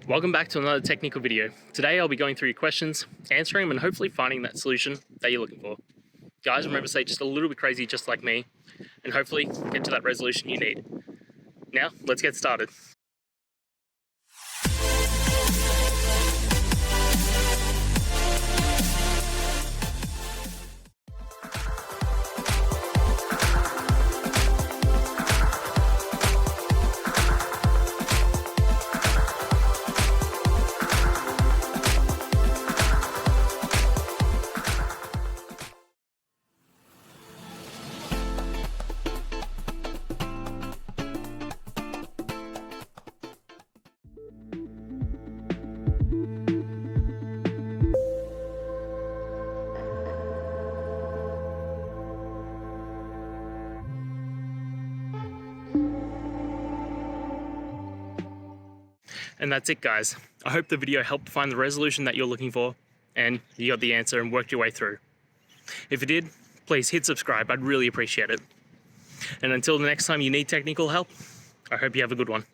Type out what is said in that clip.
Welcome back to another technical video. Today I'll be going through your questions, answering them and hopefully finding that solution that you're looking for. Guys, remember to stay just a little bit crazy just like me and hopefully get to that resolution you need. Now, let's get started. And that's it, guys. I hope the video helped find the resolution that you're looking for and you got the answer and worked your way through. If it did, please hit subscribe. I'd really appreciate it. And until the next time you need technical help, I hope you have a good one.